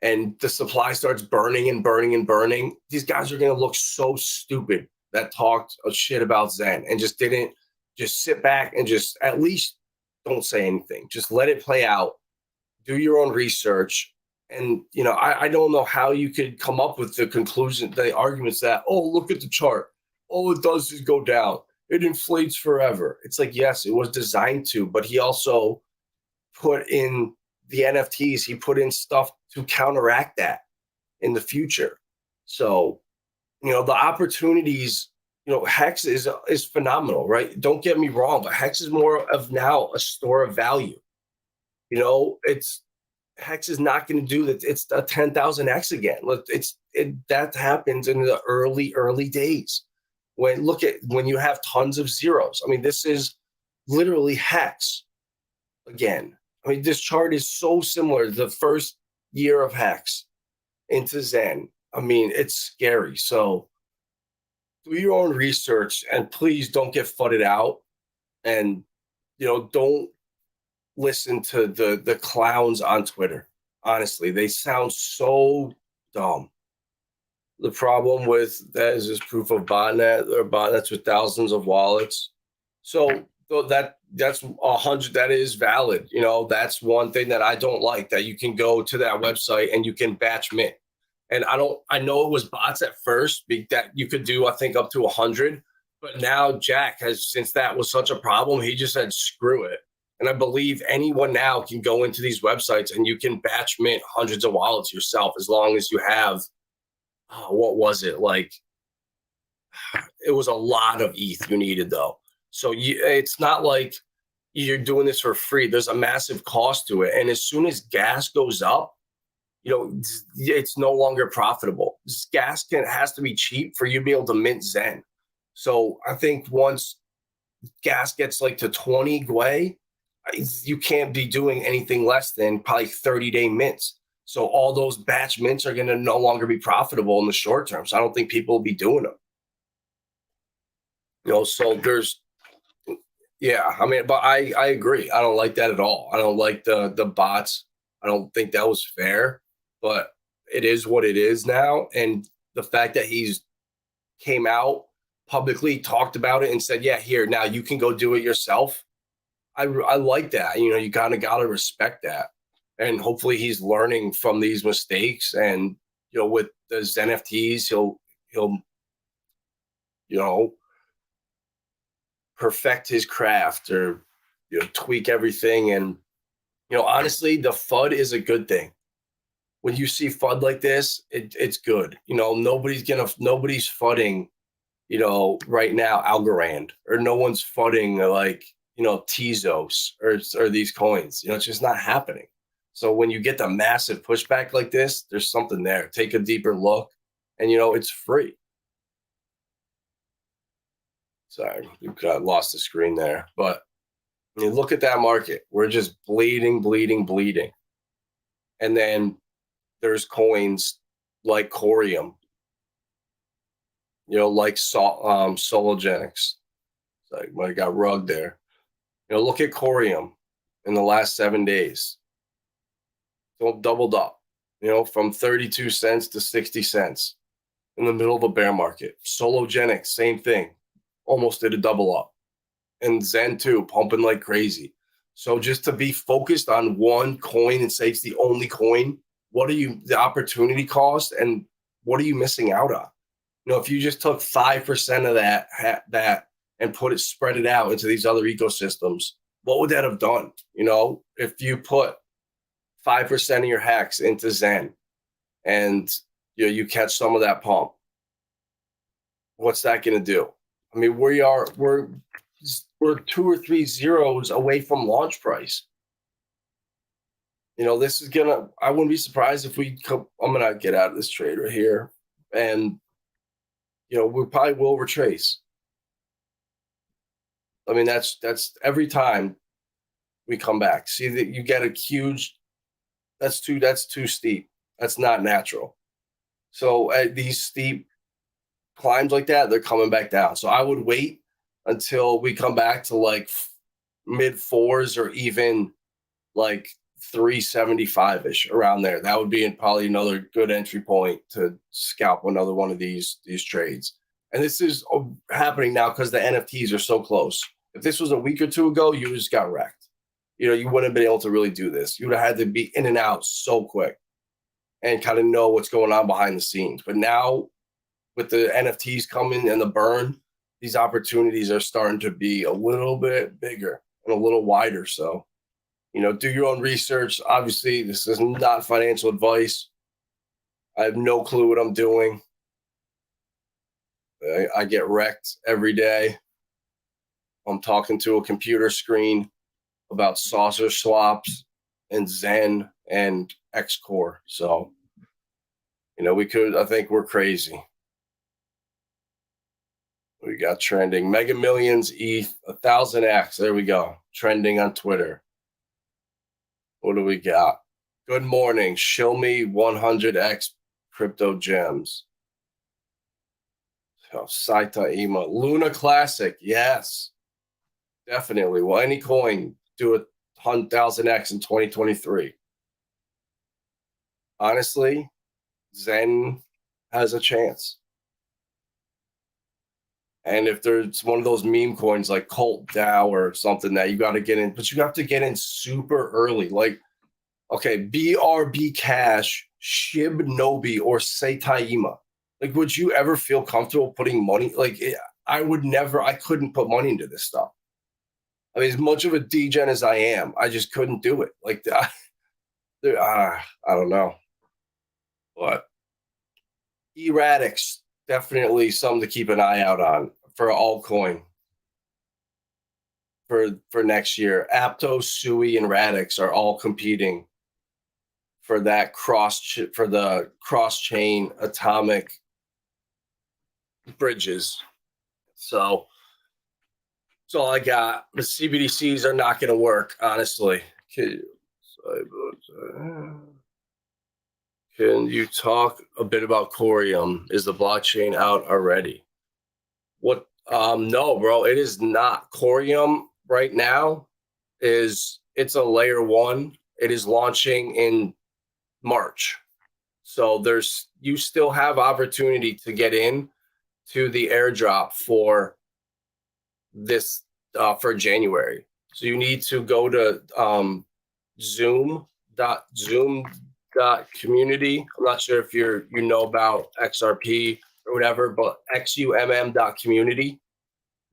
and the supply starts burning and burning and burning, these guys are going to look so stupid that talked a shit about Zen and just didn't just sit back and just at least don't say anything. Just let it play out. Do your own research. And, I don't know how you could come up with the conclusion, the arguments that, oh, look at the chart. All it does is go down. It inflates forever. It's like, yes, it was designed to, but he also put in the NFTs. He put in stuff to counteract that in the future. So, the opportunities, Hex is phenomenal, right? Don't get me wrong, but Hex is more of now a store of value. Hex is not going to do that. It's a 10,000x again. That happens in the early days. When you have tons of zeros. I mean, this is literally Hex again. I mean, this chart is so similar to the first year of Hex into Zen. I mean, it's scary. So do your own research and please don't get fudded out. And, don't listen to the clowns on Twitter. Honestly, they sound so dumb. The problem with that is this proof of botnet or botnets with thousands of wallets. So that's 100. That is valid. That's one thing that I don't like, that you can go to that website and you can batch mint. And I know it was bots at first that you could do, I think, up to 100. But now Jack since that was such a problem, he just said, screw it. And I believe anyone now can go into these websites and you can batch mint hundreds of wallets yourself, as long as you have, what was it? Like, it was a lot of ETH you needed, though. So it's not like you're doing this for free. There's a massive cost to it. And as soon as gas goes up, it's no longer profitable. Gas has to be cheap for you to be able to mint Zen. So I think once gas gets like to 20 Gwei, you can't be doing anything less than probably 30-day mints. So all those batch mints are going to no longer be profitable in the short term. So I don't think people will be doing them. So I mean, but I agree. I don't like that at all. I don't like the bots. I don't think that was fair, but it is what it is now. And the fact that he's came out publicly, talked about it and said, yeah, here, now you can go do it yourself. I like that. You kind of got to respect that. And hopefully he's learning from these mistakes. And, with the NFTs, he'll perfect his craft or tweak everything. And honestly, the FUD is a good thing. When you see FUD like this, it's good. Nobody's FUDing, right now Algorand, or no one's FUDing like Tezos or these coins. It's just not happening. So when you get the massive pushback like this, there's something there. Take a deeper look, and it's free. Sorry, you got lost the screen there, but look at that market. We're just bleeding. And then there's coins like Corium, like Sologenics. Like, I got rugged there. Look at Corium in the last 7 days. Doubled up, from 32 cents to 60 cents in the middle of a bear market. Sologenics, same thing. Almost did a double up. And Zen too, pumping like crazy. So just to be focused on one coin and say it's the only coin, the opportunity cost, and what are you missing out on? If you just took 5% of that and spread it out into these other ecosystems, what would that have done? If you put 5% of your hex into Zen and you catch some of that pump, what's that going to do? I mean, we're 2 or 3 zeros away from launch price. This is I wouldn't be surprised if I'm going to get out of this trade right here. And, we probably will retrace. I mean, that's every time we come back. See that you get a huge, that's too steep. That's not natural. So at these steep climbs like that, they're coming back down. So I would wait until we come back to like mid 4s or even like 375-ish, around there. That would be probably another good entry point to scalp another one of these trades. And this is happening now because the NFTs are so close. If this was a week or two ago, you just got wrecked. You wouldn't have been able to really do this. You would have had to be in and out so quick and kind of know what's going on behind the scenes. But now with the NFTs coming and the burn, these opportunities are starting to be a little bit bigger and a little wider. So, do your own research. Obviously, this is not financial advice. I have no clue what I'm doing. I get wrecked every day. I'm talking to a computer screen about saucer swaps and Zen and Xcore. So, I think we're crazy. We got trending Mega Millions, ETH, 1000X. There we go. Trending on Twitter. What do we got? Good morning. Show me 100X crypto gems. So, Saita Ima. Luna Classic. Yes. Definitely. Will any coin do a 1000X in 2023? Honestly, Zen has a chance. And if there's one of those meme coins like Cult DAO or something that you got to get in, but you have to get in super early. Like, okay, BRB Cash, Shib Nobi, or Seitaima. Like, would you ever feel comfortable putting money? Like, I couldn't put money into this stuff. I mean, as much of a degen as I am, I just couldn't do it. Like, I don't know. But Erratics, definitely something to keep an eye out on for altcoin for next year. Aptos, Sui, and Radix are all competing for that the cross-chain atomic bridges. So that's all I got. The CBDCs are not going to work, honestly. Can you talk a bit about Corium? Is the blockchain out already? What? No, bro, it is not. Corium right now it's a layer 1. It is launching in March. So you still have opportunity to get in to the airdrop for this for January. So you need to go to zoom.community. I'm not sure if you know about XRP or whatever, but XUMM.community.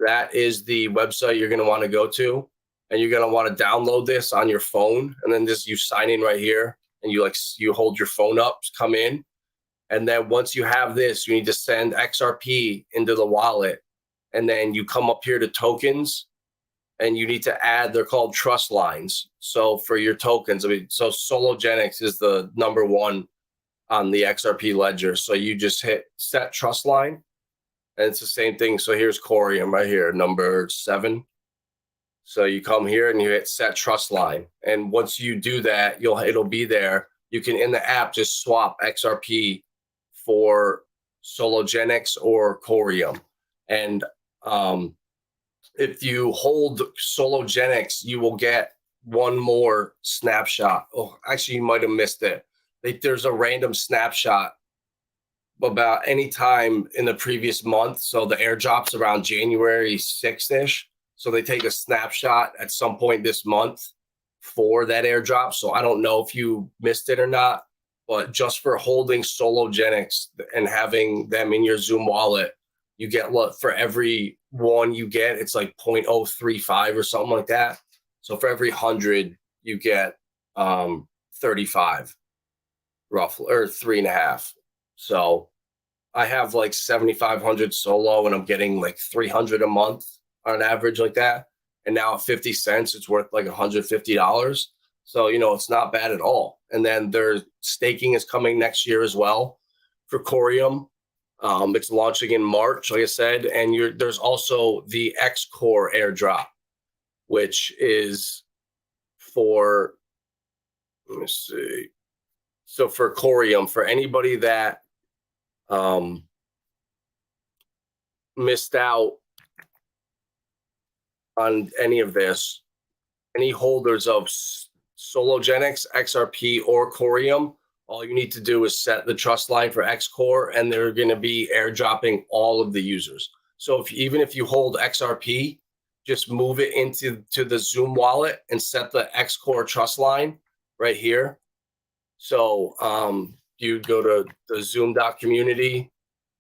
that is the website you're going to want to go to. And you're going to want to download this on your phone. And then you sign in right here, and you hold your phone up, come in. And then once you have this, you need to send XRP into the wallet. And then you come up here to tokens, and you need to add, they're called trust lines. So for your tokens, so Sologenics is the number one on the XRP ledger. So you just hit set trust line, and it's the same thing. So here's Corium right here, number 7. So you come here and you hit set trust line. And once you do that, it'll be there. You can, in the app, just swap XRP for Sologenics or Corium. And if you hold Sologenics, you will get one more snapshot. Oh, actually, you might have missed it. There's a random snapshot about any time in the previous month. So the airdrop's around January 6th-ish. So they take a snapshot at some point this month for that airdrop. So I don't know if you missed it or not, but just for holding Sologenics and having them in your Zoom wallet, you get, for every one you get, it's like 0.035 or something like that. So for every 100, you get 35 roughly, or 3.5. So I have like 7,500 Solo, and I'm getting like 300 a month on average like that. And now at 50 cents, it's worth like $150. So, it's not bad at all. And then their staking is coming next year as well for Corium. It's launching in March, like I said. And there's also the X-Core airdrop, which is for, let me see. So for Corium, for anybody that missed out on any of this, any holders of Sologenics, XRP, or Corium, all you need to do is set the trust line for X-Core, and they're going to be airdropping all of the users. So even if you hold XRP, just move it into the Zoom wallet and set the X-Core trust line right here. So you go to the Zoom.community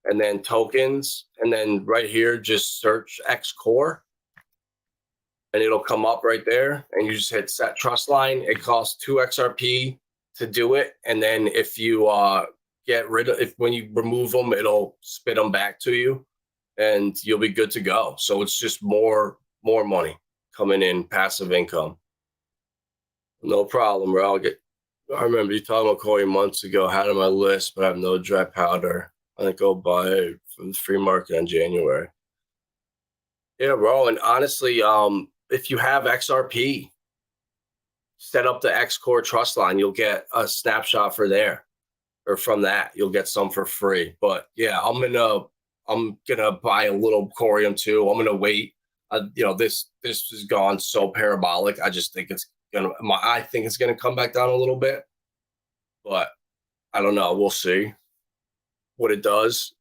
and then tokens, and then right here, just search X-Core. And it'll come up right there, and you just hit set trust line. It costs 2 XRP to do it. And then if you when you remove them, it'll spit them back to you, and you'll be good to go. So it's just more money coming in, passive income. No problem, bro. I remember you talking about Corey months ago, had on my list, but I have no dry powder. I think I'll buy it from the free market in January. Yeah, bro. And honestly, if you have XRP, set up the X-Core trust line, you'll get a snapshot from that. You'll get some for free. But yeah, I'm gonna buy a little Corium too. I'm gonna wait. This has gone so parabolic. I just think I think it's gonna come back down a little bit, but I don't know. We'll see what it does.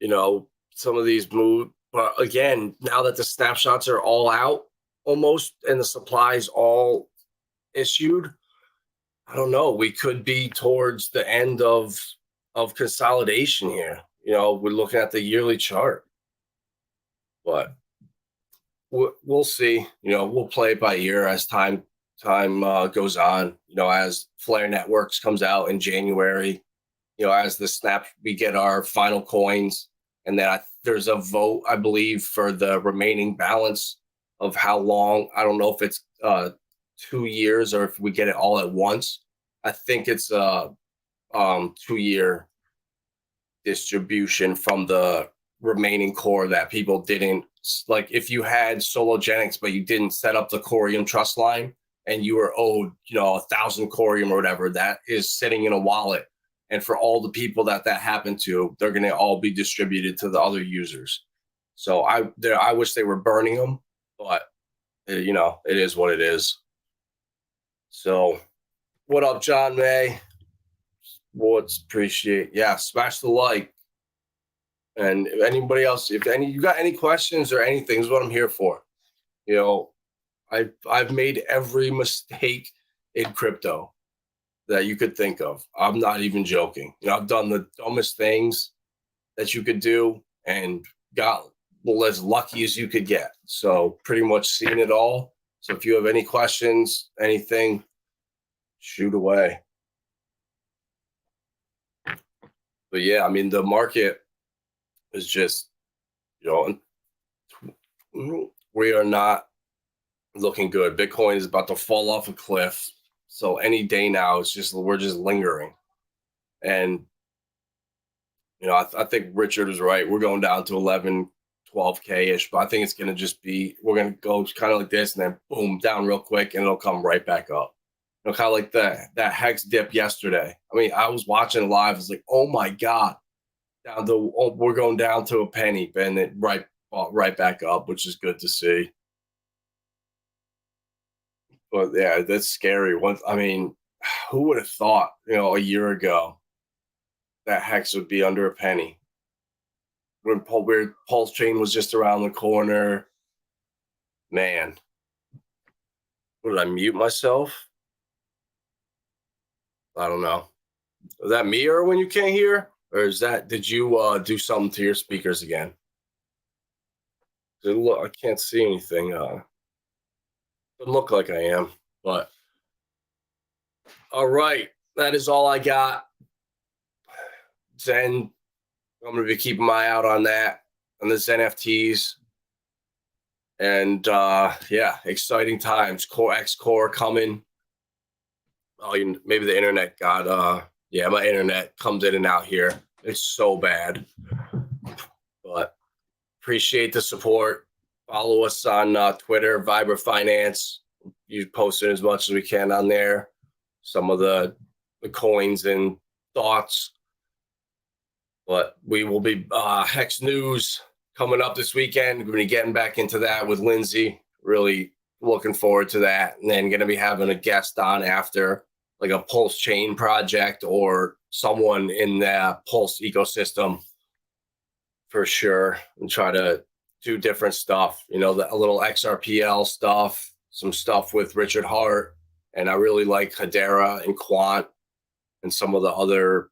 Some of these move. But again, now that the snapshots are all out almost, and the supplies all issued, I don't know. We could be towards the end of consolidation here. We're looking at the yearly chart, but we'll see. We'll play it by ear as time goes on. As Flare Networks comes out in January, as we get our final coins, and then there's a vote, I believe, for the remaining balance of how long. I don't know if it's 2 years or if we get it all at once. I think it's a 2-year distribution from the remaining core that people didn't, like if you had Sologenics but you didn't set up the Corium trust line and you were owed 1,000 Corium or whatever, that is sitting in a wallet. And for all the people that happened to, they're going to all be distributed to the other users. So I wish they were burning them, but it is what it is. So what up, John May? Appreciate. Yeah, smash the like. And if anybody else, you got any questions or anything, is what I'm here for. I've made every mistake in crypto that you could think of. I'm not even joking. I've done the dumbest things that you could do and got as lucky as you could get. So pretty much seen it all. So if you have any questions, anything, shoot away. But yeah, I mean, the market is just, we are not looking good. Bitcoin is about to fall off a cliff. So any day now, we're just lingering. And, I think Richard is right. We're going down to 11, 12K-ish, but I think it's going to just be, we're going to go kind of like this and then boom, down real quick, and it'll come right back up. Kind of like that Hex dip yesterday. I mean, I was watching live. I was like, oh my God, we're going down to a penny, and it right back up, which is good to see. But yeah, that's scary. I mean, who would have thought, a year ago that Hex would be under a penny? When Pulse Chain was just around the corner. Man. Did I mute myself? I don't know. Is that me, or when you can't hear? Or did you do something to your speakers again? Look, I can't see anything. Doesn't look like I am, but all right. That is all I got. Zen, I'm going to be keeping my eye out on that, on this NFTs. And yeah, exciting times. Core coming. Oh, maybe the internet got, my internet comes in and out here. It's so bad. But appreciate the support. Follow us on Twitter, Vibra Finance. You post it as much as we can on there. Some of the coins and thoughts. But we will be Hex News coming up this weekend. We're going to be getting back into that with Lindsay. Really looking forward to that. And then going to be having a guest on after, like a Pulse Chain project or someone in the Pulse ecosystem for sure, and try to do different stuff. A little XRPL stuff, some stuff with Richard Hart. And I really like Hedera and Quant and some of the other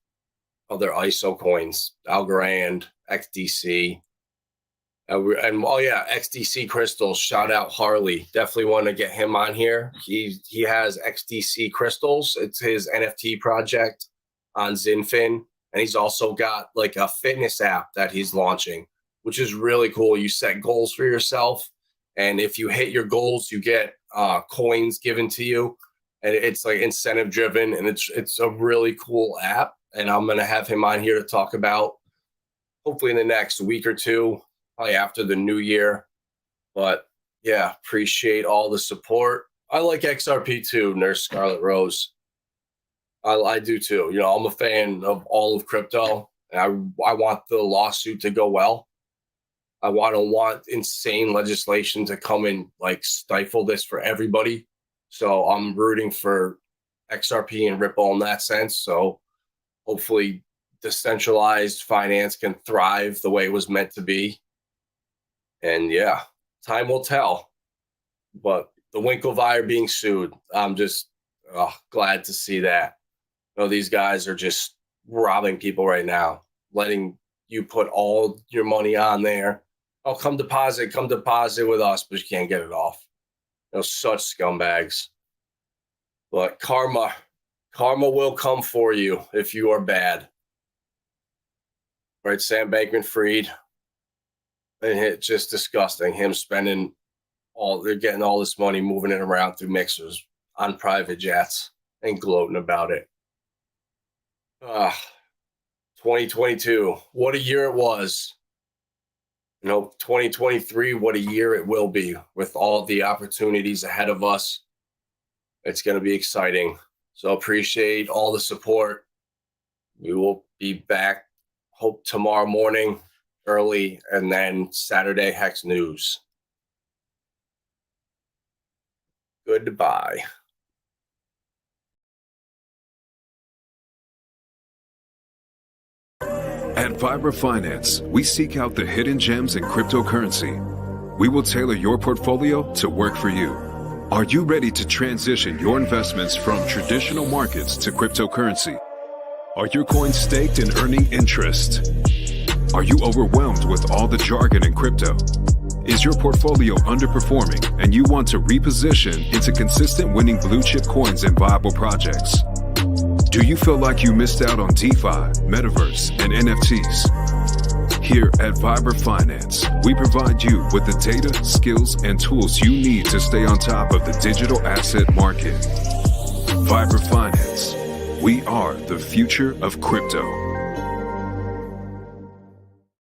ISO coins, Algorand, XDC. XDC crystals. Shout out Harley. Definitely want to get him on here. He has XDC crystals. It's his NFT project on Zinfin, and he's also got like a fitness app that he's launching, which is really cool. You set goals for yourself, and if you hit your goals, you get coins given to you, and it's like incentive driven, and it's a really cool app. And I'm gonna have him on here to talk about, hopefully in the next week or two, probably after the new year. But yeah, appreciate all the support. I like XRP too, Nurse Scarlet Rose. I do too. I'm a fan of all of crypto, and I want the lawsuit to go well. I want insane legislation to come and like stifle this for everybody. So I'm rooting for XRP and Ripple in that sense. So hopefully decentralized finance can thrive the way it was meant to be. And yeah, time will tell. But the Winklevi being sued, I'm just glad to see that. These guys are just robbing people right now, letting you put all your money on there. Oh, come deposit with us, but you can't get it off. Such scumbags. But karma will come for you if you are bad. Right, Sam Bankman-Fried. And it's just disgusting. Him spending they're getting all this money, moving it around through mixers on private jets and gloating about it. 2022, what a year it was. 2023, what a year it will be with all the opportunities ahead of us. It's going to be exciting. So appreciate all the support. We will be back, hope tomorrow morning early, and then Saturday Hex News. Goodbye. At Vibra Finance, we seek out the hidden gems in cryptocurrency. We will tailor your portfolio to work for you. Are you ready to transition your investments from traditional markets to cryptocurrency? Are your coins staked and earning interest? Are you overwhelmed with all the jargon in crypto? Is your portfolio underperforming and you want to reposition into consistent winning blue chip coins and viable projects? Do you feel like you missed out on DeFi, Metaverse, and NFTs? Here at Viber Finance, we provide you with the data, skills, and tools you need to stay on top of the digital asset market. Viber Finance. We are the future of crypto.